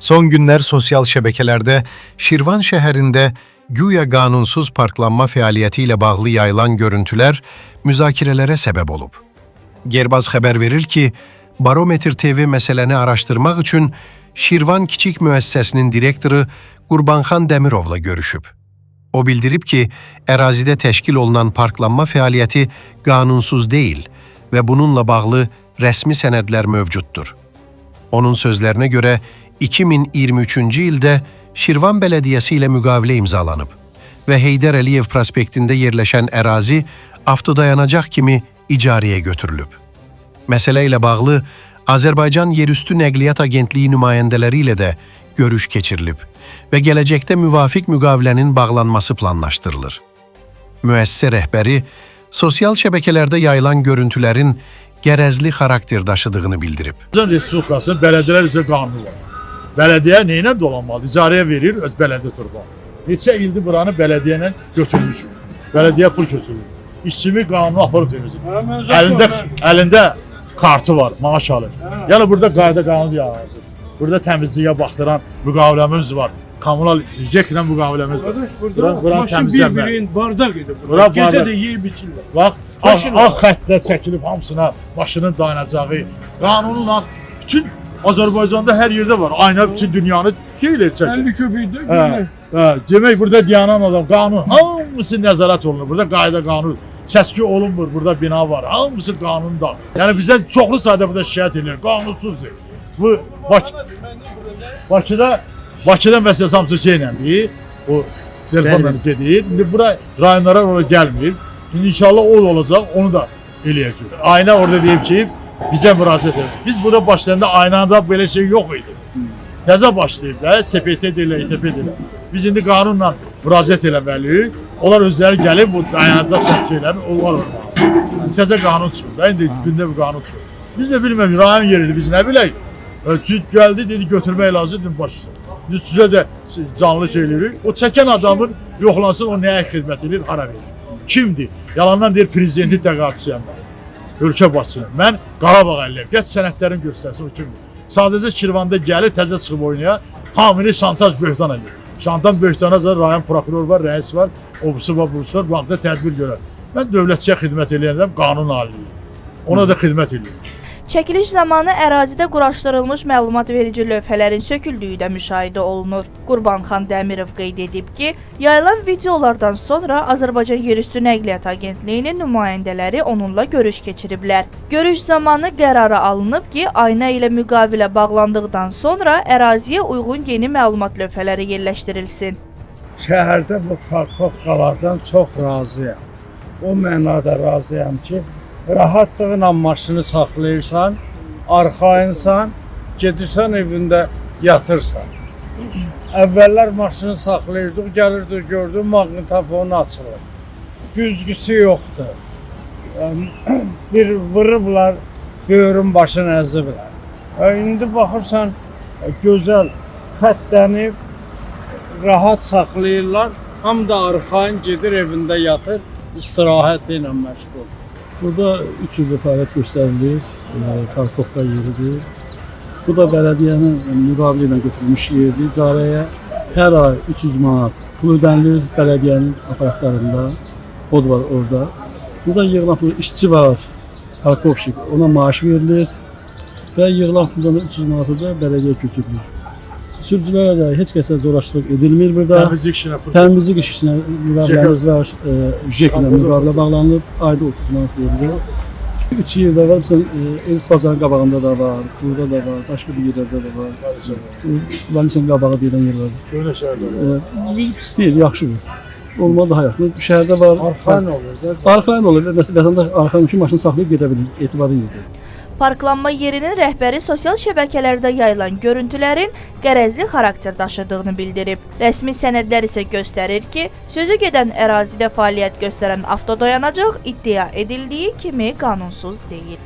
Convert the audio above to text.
Son günler sosyal şebekelerde Şirvan şehrinde güya qanunsuz parklanma fəaliyyəti ilə bağlı yayılan görüntülər müzakirələrə səbəb olub. Gerbaz xəbər verir ki, Barometr TV məsələni araşdırmaq üçün Şirvan Kiçik Müəssisəsinin direktoru Qurbanxan Dəmirovla görüşüb. O bildirib ki, ərazidə təşkil olunan parklanma fəaliyyəti qanunsuz deyil və bununla bağlı rəsmi sənədlər mövcuddur. Onun sözlərinə görə 2023-cü ildə Şirvan Bələdiyyəsi ilə müqavilə imzalanıb və Heydər Əliyev prospektində yerləşən ərazi avtodayanacaq kimi icarəyə götürülüb. Məsələ ilə bağlı Azərbaycan Yerüstü Nəqliyyat Agentliyi nümayəndələri ilə də görüş keçirilib və gələcəkdə müvafiq müqavilənin bağlanması planlaşdırılır. Müəssisə rəhbəri sosial şəbəkələrdə yayılan görüntülərin gərəzli xarakter daşıdığını bildirib. Azərbaycan Respublikasının bələdiyyələr üzrə qanunu var. Bələdiyyə neylə dolanmalı? İcarəyə verir, öz bələdiyyə turba. Neçə ildir buranı bələdiyyə ilə götürmüşük. Bələdiyyə pul götürür. İşçimi qanunu aparıb temizləyir. Əlində kartı var, maaş alır. Yəni burada qayda qanun yaradır. Burada təmizliyə baxdıran müqaviləmiz var. Kommunal JEK-lə müqaviləmiz var. Burada maşın bir-birinin bardak idi. Gecə də yeyib içirlər. Bax, ağ xəttlər çəkilib hamısına maşının dayanacağı. Qanunla bütün Azərbaycanda hər yerdə var. Ayna bütün dünyanı şeylər çəkir. 50 köpükdə. Demək burada dayanan adam qanun hamısı nəzarət olunur. Burada qayda qanun. Səski olunmur, burada bina var. Hamısı qanunda. Yəni bizdən çoxlu sayda burada şikayət edilir. Qanunsuzdur. Bu Bakıda məsələn hamısı şeyləndir. O telefonla gedir. İndi bura rayonlara oraya gəlmir. İndi inşallah o olacaq, onu da eləyəcək. Ayna orada deyib ki, bizə müraciət edir. Biz burada başlayanda aynada belə şey yox idi. Təzə başlayıb da, SPT deyirlər, İTP deyirlər. Biz indi qanunla müraciət eləməliyik. Onlar özləri gəlib bu dayanacaq şeyləri onlar olmalı. Təzə qanun çıxıb da, indi gündə bir qanun çıxıb. Biz də bilməm, rayon yeridir, biz nə bilək. Gəldi, dedi götürmək lazımdır, başlasın. Biz sizə də canlı şey eləyirik. O çəkən adamın yoxlansın, o nəyə xidmət edir, hara verir. Kimdir? Yalandan deyir, prezidenti təqaüdçüyəm mən. Ölkə başçını. Mən Qarabağ əliyəm. Gəç sənədlərini göstərsin, o kimdir? Sadəcə Şirvanda gəlir, təzə çıxıb oynaya, hamini şantaj böhtan edir. Şantaj böhtana rayon prokuror var, rəis var, obusu var, burusu var, bu haqda tədbir görər. Mən dövlətçiyə xidmət eləyəndəm, qanun aliyim. Ona da xidmət eləyim. Çəkiliş zamanı ərazidə quraşdırılmış məlumat verici lövhələrin söküldüyü də müşahidə olunur. Qurbanxan Dəmirov qeyd edib ki, yayılan videolardan sonra Azərbaycan Yerüstü Nəqliyyat Agentliyinin nümayəndələri onunla görüş keçiriblər. Görüş zamanı qərara alınıb ki, ayna ilə müqavilə bağlandıqdan sonra əraziyə uyğun yeni məlumat lövhələri yerləşdirilsin. Şəhərdə bu parkovkalardan çox razıyam. O mənada razıyam ki, rahatlıqla maşını saxlayırsan, arxayınsan, gedirsən evində yatırsan. Əvvəllər maşını saxlayırdıq, gəlirdik, gördük, maqnitofonu açılır. Güzgüsü yoxdur. Bir vırıblar, böyrün başını əziblər. İndi baxırsan, gözəl xəttənib, rahat saxlayırlar, həm də arxayın gedir, evində yatır, istirahət ilə məşğul. Burada 3 ildə fəaliyyət göstərilir, parkovka yeridir. Bu da bələdiyyənin müqavilə ilə götürülmüş yerdir. İcarəyə hər ay 300 manat pul ödənilir bələdiyyənin aparatlarında. Kod var orada. Burada yığılan pul, işçi var, parkovşik, ona maaş verilir və yığılan puldan da 300 manatı da bələdiyyə köçürülür. Sürücülərə də heç kəsə zorlaşdırıq edilmir burada. Təmizlik işinə müqaviləmiz var, JEK ilə müqavilə bağlanılıb, ayda 30 manat verilir. 3 yerdə var, Elit bazarın qabağında da var, burada da var, başqa bir yerlərdə də var. Bunların üçün qabağı deyilən yer var. Köhnə şəhərdə. Pis deyil, yaxşıdır. Olmalı daha yaxşı. Şəhərdə var. Arxayın olur. Arxayın olur. Məsələn, vətəndaş arxayın üçün maşını saxlayıb gedə bilir, etibarı yoxdur. Parklanma yerinin rəhbəri sosial şəbəkələrdə yayılan görüntülərin qərəzli xarakter daşıdığını bildirib. Rəsmi sənədlər isə göstərir ki, sözü gedən ərazidə fəaliyyət göstərən avtodayanacaq iddia edildiyi kimi qanunsuz deyil.